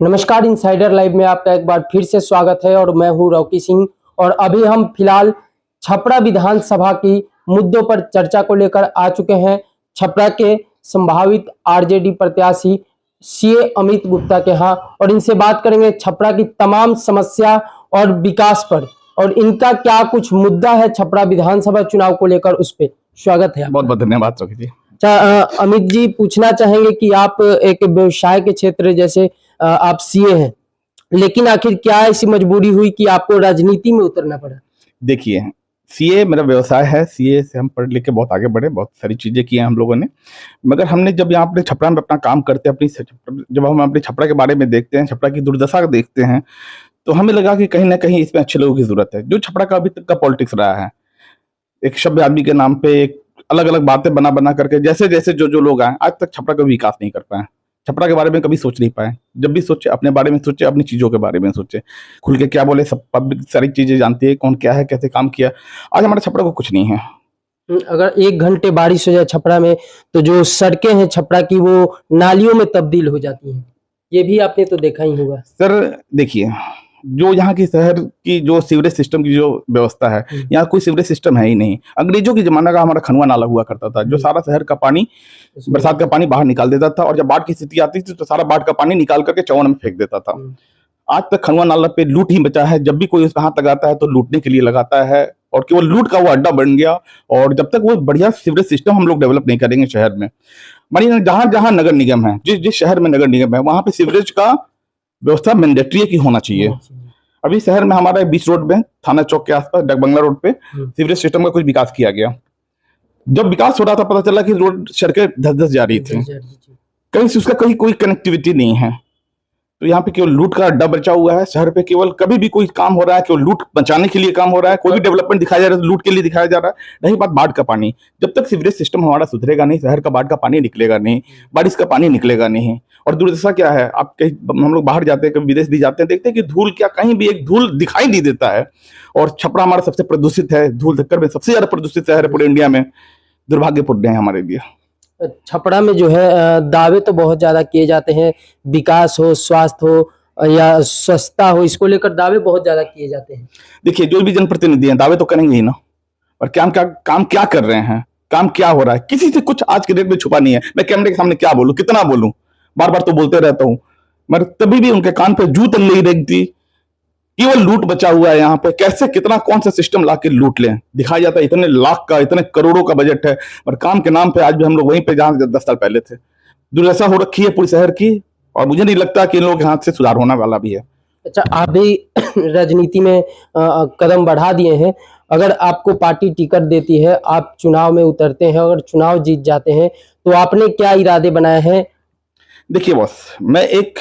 नमस्कार, insider live में आपका एक बार फिर से स्वागत है और मैं हूं रॉकी सिंह। और अभी हम फिलहाल छपरा विधानसभा की मुद्दों पर चर्चा को लेकर आ चुके हैं छपरा के संभावित आरजेडी प्रत्याशी सीए अमित गुप्ता के यहाँ, और इनसे बात करेंगे छपरा की तमाम समस्या और विकास पर, और इनका क्या कुछ मुद्दा है छपरा विधानसभा चुनाव को लेकर, उस पर। स्वागत है। बहुत बहुत धन्यवाद रॉकी जी। अमित जी, पूछना चाहेंगे कि आप एक व्यवसाय के क्षेत्र जैसे आप सीए हैं, लेकिन आखिर क्या ऐसी मजबूरी हुई कि आपको राजनीति में उतरना पड़ा? देखिए, सीए मेरा व्यवसाय है। सीए से हम पढ़ लिख के बहुत आगे बढ़े, बहुत सारी चीजें की हैं हम लोगों ने। मगर हमने जब यहाँ अपने छपरा में अपना काम करते हैं, जब हम अपने छपरा के बारे में देखते हैं, छपरा की दुर्दशा देखते हैं, तो हमें लगा कि कहीं ना कहीं इसमें अच्छे लोगों की जरूरत है। जो छपरा का अभी तक का पॉलिटिक्स रहा है, एक सभ्य आदमी के नाम पे एक अलग अलग बातें बना बना करके जैसे जैसे जो लोग आए, आज तक छपरा का विकास नहीं कर पाए। छपरा के बारे में कभी सोच नहीं पाए। जब भी सोचे अपने बारे में सोचे, अपनी चीजों के बारे में सोचे, खुल के क्या बोले। सब पब्लिक सारी चीजें जानती है, कौन क्या है, कैसे काम किया। आज हमारे छपरा को कुछ नहीं है। अगर 1 घंटे बारिश हो जाए छपरा में, तो जो सड़कें हैं छपरा की, वो नालियों में तब्दील हो जाती हैं। ये भी आपने तो देखा ही होगा। सर देखिए, जो यहाँ की शहर की जो सीवरेज सिस्टम की जो व्यवस्था है, यहाँ कोई सीवरेज सिस्टम है ही नहीं। अंग्रेजों के जमाना का हमारा खनवा नाला हुआ करता था, जो सारा शहर का पानी, बरसात का पानी बाहर निकाल देता था, और जब बाढ़ की स्थिति आती थी तो सारा बाढ़ का पानी निकाल करके चौवन में फेंक देता था। आज तक खनवा नाला पे लूट ही बचा है। जब भी कोई उसका हाथ लगाता है तो लूटने के लिए लगाता है, और केवल लूट का वो अड्डा बन गया। और जब तक वो बढ़िया सीवरेज सिस्टम हम लोग डेवलप नहीं करेंगे शहर में, मानिए जहां जहां नगर निगम है, जिस शहर में नगर निगम है, वहां पे सीवरेज का व्यवस्था मैंडेटरी की होना चाहिए। अभी शहर में हमारा बीच रोड में, थाना चौक के आसपास, डक बंगला रोड पे सीवरेज सिस्टम का कुछ विकास किया गया। जब विकास हो रहा था, पता चला कि रोड सड़कें धस धस जा रही थी, कहीं से उसका कहीं कोई कनेक्टिविटी नहीं है। तो यहाँ पे केवल लूट का अड्डा बचा हुआ है। शहर पे केवल कभी भी कोई काम हो रहा है, केवल लूट बचाने के लिए काम हो रहा है। कोई भी डेवलपमेंट दिखाया जा रहा है तो लूट के लिए दिखाया जा रहा है। रही बात बाढ़ का पानी, जब तक सीवरेज सिस्टम हमारा सुधरेगा नहीं, शहर का बाढ़ का पानी निकलेगा नहीं, बारिश का पानी निकलेगा नहीं। और दुर्दशा क्या है, आप कहीं हम लोग बाहर जाते हैं, कभी विदेश भी जाते हैं, देखते हैं कि धूल, क्या कहीं भी एक धूल दिखाई नहीं देता है। और छपरा हमारा सबसे प्रदूषित है, धूल धक्कर में सबसे ज्यादा प्रदूषित शहर है पूरे इंडिया में। दुर्भाग्यपूर्ण है हमारे लिए। छपरा में जो है दावे तो बहुत ज्यादा किए जाते हैं, विकास हो, स्वास्थ्य हो या स्वच्छता हो, इसको लेकर दावे बहुत ज्यादा किए जाते हैं। देखिए, जो भी जनप्रतिनिधि हैं दावे तो करेंगे ही ना, और काम क्या कर रहे हैं, काम क्या हो रहा है, किसी से कुछ आज के डेट में छुपा नहीं है। मैं कैमरे के सामने क्या बोलूं, कितना बोलूं, बार बार तो बोलते रहता हूं, मगर तभी भी उनके कान पे जू तक नहीं रेंगती। केवल लूट बचा हुआ है यहाँ पे। कैसे, कितना, कौन सा सिस्टम ला के लूट लें, दिखाया जाता है इतने लाख का, इतने करोड़ों का बजट है, और काम के नाम पे आज भी हम लोग वहीं पे जहां 10 साल पहले थे। दुर्दशा हो रखी है पूरे शहर की, और मुझे नहीं लगता कि इन लोगों के हाथ से सुधार होने वाला भी है। अच्छा, आप भी राजनीति में कदम बढ़ा दिए हैं। अगर आपको पार्टी टिकट देती है, आप चुनाव में उतरते हैं, अगर चुनाव जीत जाते हैं, तो आपने क्या इरादे बनाए हैं? देखिए बॉस, मैं एक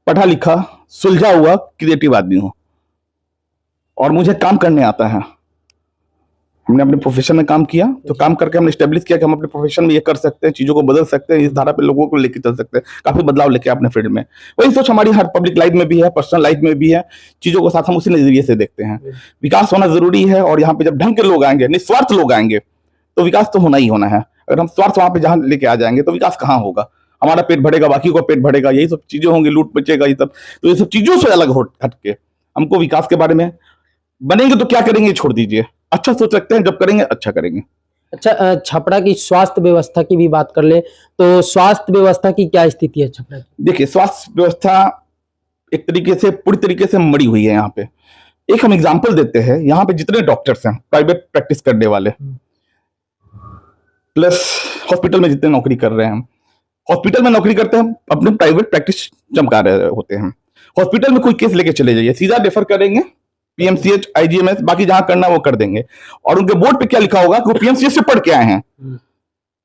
पढ़ा लिखा, सुलझा हुआ, क्रिएटिव आदमी हूं, और मुझे काम करने आता है। हमने अपने प्रोफेशन में काम किया, तो काम करके हमने स्टेब्लिश किया कि हम अपने प्रोफेशन में ये कर सकते हैं, चीजों को बदल सकते हैं, इस धारा पे लोगों को लेके चल सकते हैं, काफी बदलाव लेके अपने फील्ड में। वही सोच हमारी हर पब्लिक लाइफ में भी है, पर्सनल लाइफ में भी है। चीजों को साथ हम उसी नजरिए से देखते हैं। विकास होना जरूरी है, और यहाँ पे जब ढंग के लोग आएंगे, निस्वार्थ लोग आएंगे, तो विकास तो होना ही होना है। अगर हम स्वार्थ वहां पे जहां लेके आ जाएंगे तो विकास कहाँ होगा? हमारा पेट भरेगा, बाकी को पेट भरेगा, यही सब चीजें होंगी, लूट बचेगा, ये सब। तो ये सब चीजों से अलग हट के हमको विकास के बारे में, बनेंगे तो क्या करेंगे छोड़ दीजिए, अच्छा सोच रखते हैं, जब करेंगे अच्छा करेंगे। अच्छा, छपरा की स्वास्थ्य व्यवस्था की भी बात कर ले, तो स्वास्थ्य व्यवस्था की क्या स्थिति है छपरा की? देखिए, स्वास्थ्य व्यवस्था एक तरीके से, पूरी तरीके से मरी हुई है यहाँ पे। एक हम एग्जांपल देते हैं, यहाँ पे जितने डॉक्टर्स हैं, प्राइवेट प्रैक्टिस करने वाले, प्लस हॉस्पिटल में जितने नौकरी कर रहे हैं, हॉस्पिटल में नौकरी करते हैं, अपने प्राइवेट प्रैक्टिस चमका रहे होते हैं। हॉस्पिटल में कोई केस लेके चले जाइए, सीधा रेफर करेंगे पीएमसीएच, आईजीएमएस, बाकी जहां करना वो कर देंगे। और उनके बोर्ड पे क्या लिखा होगा कि वो पीएमसीएच से पढ़ के आए हैं।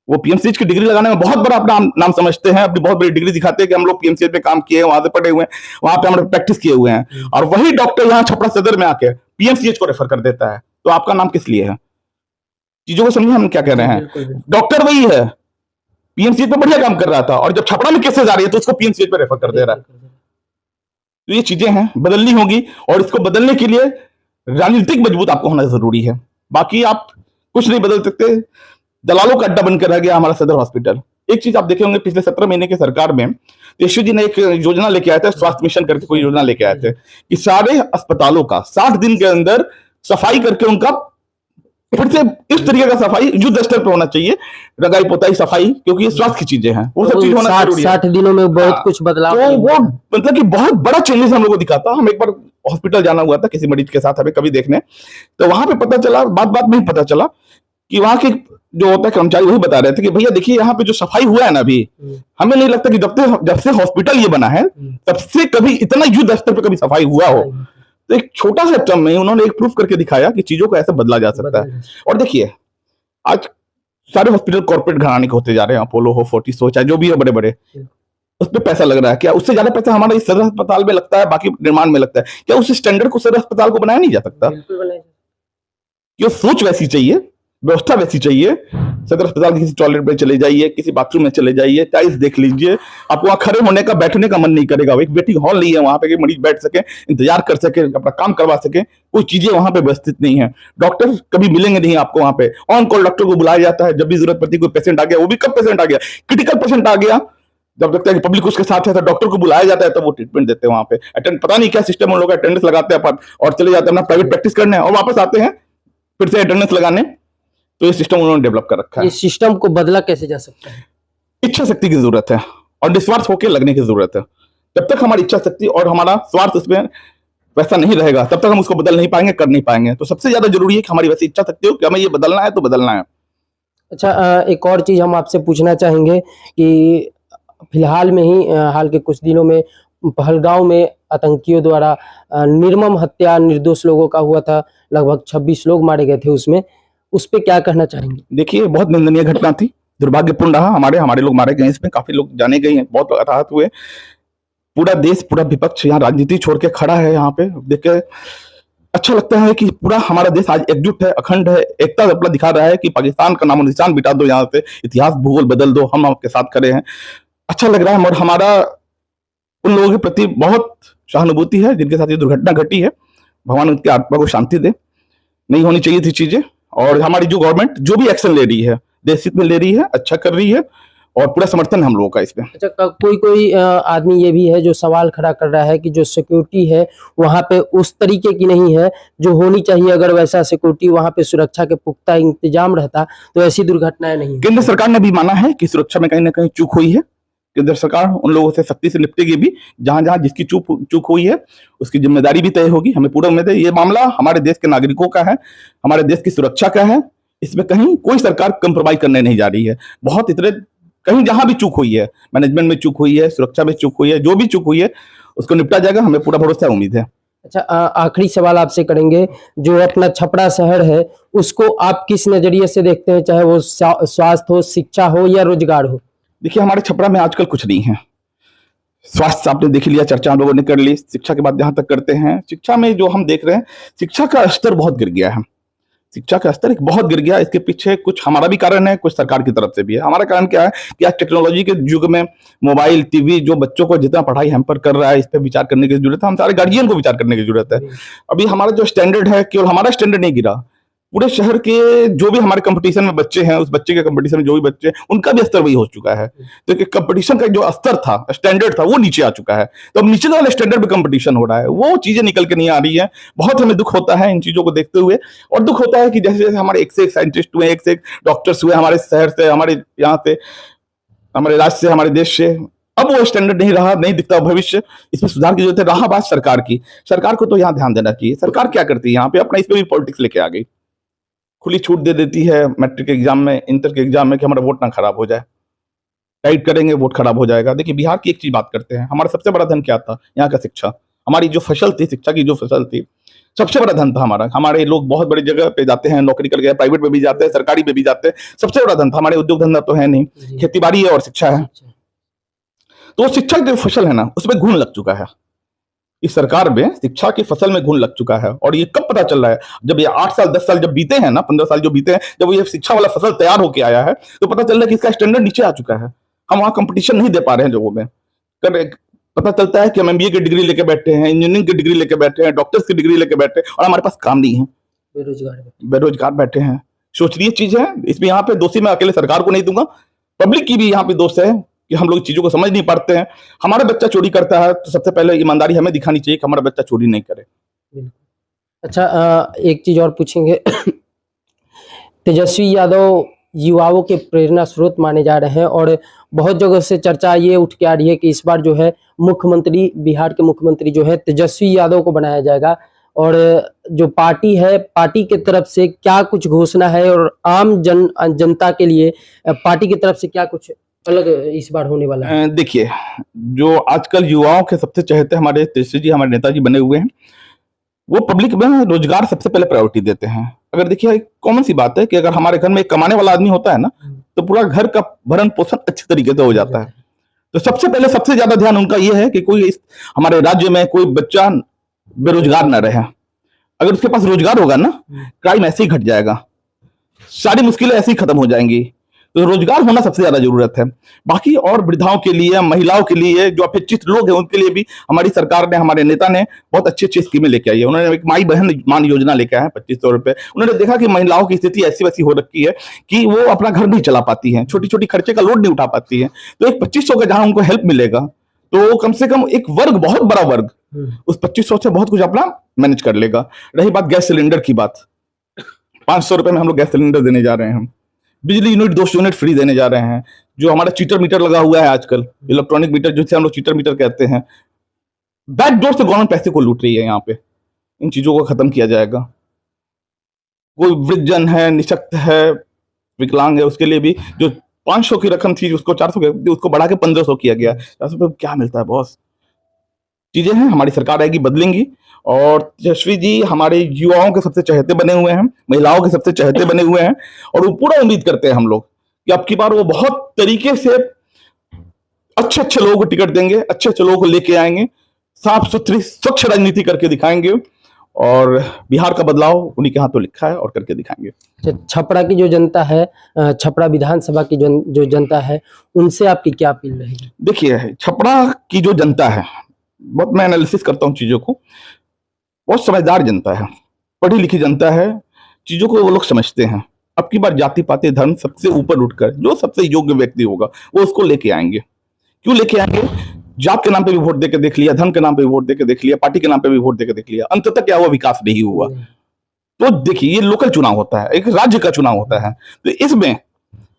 वो पीएमसीएच की डिग्री लगाने में बहुत बड़ा अपना नाम समझते हैं, अपनी बहुत बड़ी डिग्री दिखाते हैं कि हम लोग पीएमसीएच पे काम किए हैं, वहां से पढ़े हुए हैं, वहां पे हम प्रैक्टिस किए हुए हैं। और वही डॉक्टर यहाँ छपरा सदर में आके पीएमसीएच को रेफर कर देता है। तो आपका नाम किस लिए है? चीजों को समझिए हम क्या कह रहे हैं। डॉक्टर वही है, पीएमसीएच पे बढ़िया काम कर रहा था, और जब छपरा में केसेस आ रही है तो उसको पीएमसीएच पे रेफर कर दे रहा है। तो ये चीजें हैं, बदलनी होगी, और इसको बदलने के लिए राजनीतिक मजबूत आपको होना जरूरी है। बाकी आप कुछ नहीं बदल सकते। दलालों का अड्डा बनकर रह गया हमारा सदर हॉस्पिटल। एक चीज आप देखे होंगे पिछले 17 महीने की सरकार में यशु जी ने एक योजना लेके आए थे, स्वास्थ्य मिशन करके कोई योजना लेके आए थे कि सारे अस्पतालों का 60 दिन के अंदर सफाई करके उनका फिर से इस तरीके का सफाई युद्ध स्तर पे होना चाहिए, रंगाई पोताई सफाई, क्योंकि ये स्वास्थ्य की चीजें हैं, वो सब चीज होना जरूरी है। 60 दिनों में बहुत कुछ बदलाव, तो वो मतलब कि बहुत बड़ा चेंजेस हम लोग को दिखा था। हम एक बार हॉस्पिटल जाना हुआ था किसी मरीज के साथ हमें कभी देखने, तो वहां पे पता चला, बात में ही पता चला कि वहां के जो होता है कर्मचारी वही बता रहे थे कि भैया देखिए यहाँ पे जो सफाई हुआ है ना अभी, हमें नहीं लगता कि जब से हॉस्पिटल ये बना है तब से कभी इतना युद्ध स्तर पे कभी सफाई हुआ हो। तो एक छोटा सा टर्म में उन्होंने एक प्रूफ करके दिखाया कि चीजों को ऐसे बदला जा सकता है। और देखिए आज सारे हॉस्पिटल कॉर्पोरेट घराने के होते जा रहे हैं, अपोलो हो, फोर्टिस हो, चाहे जो भी है बड़े बड़े, उस पर पैसा लग रहा है। क्या उससे ज्यादा पैसा हमारा इस सदर अस्पताल में लगता है, बाकी निर्माण में लगता है? क्या उस स्टैंडर्ड को सदर अस्पताल को बनाया नहीं जा सकता? क्यों सोच वैसी चाहिए, व्यवस्था वैसी चाहिए। सदर अस्पताल के किसी टॉयलेट में चले जाइए, किसी बाथरूम में चले जाइए, टाइल्स देख लीजिए, आपको वहां खड़े होने का, बैठने का मन नहीं करेगा। एक वेटिंग हॉल नहीं है वहां पे कि मरीज बैठ सके, इंतजार कर सके, अपना काम करवा सके, कोई चीजें वहां पे व्यवस्थित नहीं है। डॉक्टर कभी मिलेंगे नहीं आपको वहां पे। ऑन कॉल डॉक्टर को बुलाया जाता है जब भी जरूरत पड़ती है। कोई पेशेंट आ गया, वो भी कब पेशेंट आ गया, क्रिटिकल पेशेंट आ गया, जब लगता है कि पब्लिक उसके साथ है तो डॉक्टर को बुलाया जाता है, तब वो ट्रीटमेंट देते हैं वहां पे। अटेंड पता नहीं क्या सिस्टम उन लोग अटेंडेंस लगाते हैं और चले जाते हैं अपना प्राइवेट प्रैक्टिस करने, और वापस आते हैं फिर से अटेंडेंस लगाने। तो ये सिस्टम उन्होंने डेवलप कर रखा है। ये सिस्टम को बदला कैसे जा सकता है? इच्छा शक्ति की जरूरत है और निस्वार्थ होकर लगने की जरूरत है। जब तक हमारी इच्छा शक्ति और हमारा स्वार्थ उसमें वैसा नहीं रहेगा, तब तक हम उसको बदल नहीं पाएंगे, कर नहीं पाएंगे। तो सबसे ज्यादा जरूरी है कि हमारी वैसी इच्छा शक्ति हो कि हमें ये बदलना है तो बदलना है। अच्छा, एक और चीज हम आपसे पूछना चाहेंगे कि फिलहाल में ही हाल के कुछ दिनों में पहलगांव में आतंकियों द्वारा निर्मम हत्या निर्दोष लोगों का हुआ था, लगभग 26 लोग मारे गए थे उसमें, उस पे क्या कहना चाहेंगे? देखिए बहुत निंदनीय घटना थी, दुर्भाग्यपूर्ण रहा। हमारे लोग मारे गए, इसमें काफी लोग जाने गए हैं, बहुत लोग आहत हुए। पूरा देश, पूरा विपक्ष यहाँ राजनीति छोड़ के खड़ा है। यहाँ पे देख के अच्छा लगता है कि पूरा हमारा देश आज एकजुट है, अखंड है, एकता अपना दिखा रहा है कि पाकिस्तान का नामो निशान मिटा दो, यहाँ से इतिहास भूगोल बदल दो, हम आपके साथ खड़े हैं। अच्छा लग रहा है और हमारा उन लोगों के प्रति बहुत सहानुभूति है जिनके साथ ये दुर्घटना घटी है। भगवान उनकी आत्मा को शांति दे। नहीं होनी चाहिए थी चीजें, और हमारी जो गवर्नमेंट जो भी एक्शन ले रही है देश हित में ले रही है, अच्छा कर रही है, और पूरा समर्थन है हम लोगों का इसमें। अच्छा, कोई आदमी ये भी है जो सवाल खड़ा कर रहा है कि जो सिक्योरिटी है वहां पे उस तरीके की नहीं है जो होनी चाहिए। अगर वैसा सिक्योरिटी वहां पे सुरक्षा के पुख्ता इंतजाम रहता तो ऐसी दुर्घटनाएं नहीं। केंद्र सरकार ने भी माना है कि सुरक्षा में कहीं ना कहीं चूक हुई है। केंद्र सरकार उन लोगों से सख्ती से निपटेगी भी, जहां जहां जिसकी चूक हुई है उसकी जिम्मेदारी भी तय होगी। हमें पूरा उम्मीद है ये मामला हमारे देश के नागरिकों का है, हमारे देश की सुरक्षा का है। इसमें कहीं कोई सरकार कंप्रोमाइज करने नहीं जा रही है। बहुत इतने कहीं जहां भी चूक हुई है, मैनेजमेंट में चूक हुई है, सुरक्षा में चूक हुई है, जो भी चूक हुई है उसको निपटा जाएगा, हमें पूरा भरोसा उम्मीद है। अच्छा, आखिरी सवाल आपसे करेंगे, जो अपना छपरा शहर है उसको आप किस नजरिए से देखते हैं, चाहे वो स्वास्थ्य हो, शिक्षा हो या रोजगार हो? देखिए हमारे छपरा में आजकल कुछ नहीं है। स्वास्थ्य आपने देख लिया, चर्चा हम लोगों ने कर ली। शिक्षा की बात जहां तक करते हैं, शिक्षा में जो हम देख रहे हैं, शिक्षा का स्तर बहुत गिर गया है। शिक्षा का स्तर बहुत गिर गया। इसके पीछे कुछ हमारा भी कारण है, कुछ सरकार की तरफ से भी है। हमारा कारण क्या है कि आज टेक्नोलॉजी के युग में मोबाइल, टीवी जो बच्चों को जितना पढ़ाई हैम्पर कर रहा है, इस पर विचार करने की जरूरत है। हम सारे गार्जियन को विचार करने की जरूरत है। अभी हमारा जो स्टैंडर्ड है, केवल हमारा स्टैंडर्ड नहीं गिरा, पूरे शहर के जो भी हमारे कंपटीशन में बच्चे हैं, उस बच्चे के कंपटीशन में जो भी बच्चे, उनका भी स्तर वही हो चुका है। तो कंपटीशन का जो स्तर था, स्टैंडर्ड था, वो नीचे आ चुका है। तो अब नीचे वाले स्टैंडर्ड पे कंपटीशन हो रहा है, वो चीजें निकल के नहीं आ रही है। बहुत हमें दुख होता है इन चीजों को देखते हुए, और दुख होता है कि जैसे जैसे हमारे एक से एक साइंटिस्ट हुए, एक से एक डॉक्टर्स हुए हमारे शहर से, हमारे यहाँ से, हमारे राज्य से, हमारे देश से, अब वो स्टैंडर्ड नहीं रहा, नहीं दिखता भविष्य। इसमें सुधार की जरूरत है। रहा बात सरकार की, सरकार को तो यहाँ ध्यान देना चाहिए। सरकार क्या करती है यहाँ पे, अपना इसमें भी पॉलिटिक्स लेके आ गई। खुली छूट दे देती है मैट्रिक एग्जाम में, इंटर के एग्जाम में, कि हमारा वोट ना खराब हो जाए। टाइट करेंगे वोट खराब हो जाएगा। देखिए बिहार की एक चीज बात करते हैं, हमारा सबसे बड़ा धन क्या था? यहाँ का शिक्षा। हमारी जो फसल थी, शिक्षा की जो फसल थी, सबसे बड़ा धन था हमारा। हमारे लोग बहुत बड़ी जगह पे जाते हैं, नौकरी करके, प्राइवेट में भी जाते हैं, सरकारी में भी जाते हैं। सबसे बड़ा धन था हमारे। उद्योग धंधा तो है नहीं, खेती बाड़ी है और शिक्षा है। तो शिक्षा की जो फसल है ना, उसमें घून लग चुका है। इस सरकार में शिक्षा की फसल में घून लग चुका है। और ये कब पता चल रहा है? जब ये 8 साल 10 साल जब बीते हैं ना, 15 साल जो बीते हैं, जब ये शिक्षा वाला फसल तैयार होके आया है, तो पता चल रहा है कि इसका स्टैंडर्ड नीचे आ चुका है। हम वहां कंपटीशन नहीं दे पा रहे हैं लोगों में। पता चलता है कि हम MBA की डिग्री लेके बैठे हैं, इंजीनियरिंग की डिग्री लेके बैठे हैं, डॉक्टर्स की डिग्री लेके बैठे हैं, और हमारे पास काम नहीं है, बेरोजगार बैठे हैं। सोचनीय चीज है। इसमें यहाँ पे दोषी मैं अकेले सरकार को नहीं दूंगा, पब्लिक की भी यहाँ पे दोष है कि हम लोग चीजों को समझ नहीं पाते हैं। हमारा बच्चा चोरी करता है तो सबसे पहले ईमानदारी हमें दिखानी चाहिए कि हमारा बच्चा चोरी नहीं करे। अच्छा, एक चीज और पूछेंगे। तेजस्वी यादव युवाओं के प्रेरणा स्रोत माने जा रहे हैं और बहुत जगह से चर्चा ये उठ के आ रही है कि इस बार जो है मुख्यमंत्री, बिहार के मुख्यमंत्री जो है तेजस्वी यादव को बनाया जाएगा। और जो पार्टी है, पार्टी की तरफ से क्या कुछ घोषणा है और आम जनता के लिए पार्टी की तरफ से क्या कुछ अलग इस बार होने वाला है? देखिए, जो आजकल युवाओं के सबसे चहेते हमारे तेजस्वी जी, हमारे नेताजी बने हुए हैं, वो पब्लिक में रोजगार सबसे पहले प्रायोरिटी देते हैं। अगर देखिए, कॉमन सी बात है कि अगर हमारे घर में एक कमाने वाला आदमी होता है ना, तो पूरा घर का भरण पोषण अच्छे तरीके से हो जाता है। तो सबसे पहले सबसे ज्यादा ध्यान उनका ये है कि कोई हमारे राज्य में कोई बच्चा बेरोजगार न रहे। अगर उसके पास रोजगार होगा ना, क्राइम ऐसे ही घट जाएगा, सारी मुश्किलें ऐसे ही खत्म हो जाएंगी। तो रोजगार होना सबसे ज्यादा जरूरत है। बाकी और वृद्धाओं के लिए, महिलाओं के लिए, जो अपेक्षित लोग हैं उनके लिए भी हमारी सरकार ने, हमारे नेता ने बहुत अच्छी अच्छी स्कीमें लेके आई है। उन्होंने एक माई बहन मान योजना लेके आए हैं 2500 रुपए। उन्होंने देखा कि महिलाओं की स्थिति ऐसी वैसी हो रखी है कि वो अपना घर नहीं चला पाती है, छोटी छोटी खर्चे का लोड नहीं उठा पाती है। तो एक 2500 का जहां उनको हेल्प मिलेगा तो कम से कम एक वर्ग, बहुत बड़ा वर्ग, उस 2500 से बहुत कुछ अपना मैनेज कर लेगा। रही बात गैस सिलेंडर की बात, 500 रुपए में हम लोग गैस सिलेंडर देने जा रहे हैं। बिजली यूनिट 200 यूनिट फ्री देने जा रहे हैं। जो हमारा चीटर मीटर लगा हुआ है आजकल, इलेक्ट्रॉनिक मीटर जिसे हम लोग चीटर मीटर कहते हैं, बैकडोर से गवर्नमेंट पैसे को लूट रही है। यहाँ पे इन चीजों को खत्म किया जाएगा। कोई वृद्धजन है, निशक्त है, विकलांग है, उसके लिए भी जो 500 की रकम थी उसको 400 उसको बढ़ा के 1500 किया गया। 400 रुपये क्या मिलता है बॉस? चीजें हैं, हमारी सरकार आएगी, बदलेंगी। और तेजस्वी जी हमारे युवाओं के सबसे चहेते बने हुए हैं, महिलाओं के सबसे चहेते बने हुए हैं, और वो पूरा उम्मीद करते हैं हम लोग कि अब की बार वो बहुत तरीके से अच्छे अच्छे लोगों को टिकट देंगे, अच्छे अच्छे लोगों को लेके आएंगे, साफ सुथरी स्वच्छ राजनीति करके दिखाएंगे, और बिहार का बदलाव उन्हीं के हाथों लिखा है और करके दिखाएंगे। छपरा की जो जनता है, छपरा विधानसभा की जो जनता है, उनसे आपकी क्या अपील रहेगी? देखिए, छपरा की जो जनता है, बहुत मैं एनालिसिस करता हूँ चीजों को, बहुत समझदार जनता है, पढ़ी लिखी जनता है, चीजों को वो लोग समझते हैं। अब की बार जाति पाति धर्म सबसे ऊपर उठकर जो सबसे योग्य व्यक्ति होगा वो उसको लेके आएंगे। क्यों लेके आएंगे? जात के नाम पे भी वोट देके देख लिया, धर्म के नाम पे भी वोट देके देख लिया, पार्टी के नाम पे भी वोट देके देख लिया, अंततः क्या हुआ? विकास नहीं हुआ। तो देखिए, ये लोकल चुनाव होता है, एक राज्य का चुनाव होता है, तो इसमें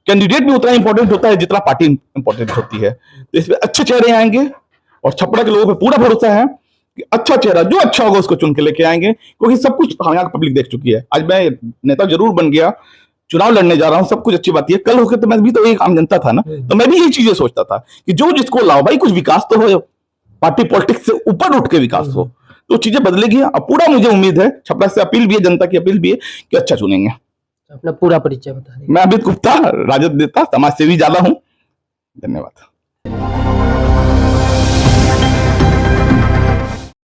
कैंडिडेट भी उतना इंपॉर्टेंट होता है जितना पार्टी इंपॉर्टेंट होती है। तो इसमें अच्छे चेहरे आएंगे और छपरा के लोगों पे पूरा भरोसा है कि अच्छा चेहरा जो अच्छा होगा उसको चुन के लेके आएंगे, क्योंकि सब कुछ यहाँ की पब्लिक देख चुकी है। आज मैं नेता जरूर बन गया, चुनाव लड़ने जा रहा हूँ, सब कुछ अच्छी बात है। कल होकर तो मैं भी तो एक आम जनता था ना, तो मैं भी यही चीजें सोचता था कि जो जिसको लाओ भाई, कुछ विकास तो हो, पार्टी पॉलिटिक्स से ऊपर उठ के विकास हो, तो चीजें बदलेगी। अब पूरा मुझे उम्मीद है, छपरा से अपील भी है, जनता की अपील भी है कि अच्छा चुनेंगे। अपना पूरा परिचय बता दें। मैं अमित गुप्ता, राजद नेता, समाज सेवी ज्यादा हूँ। धन्यवाद।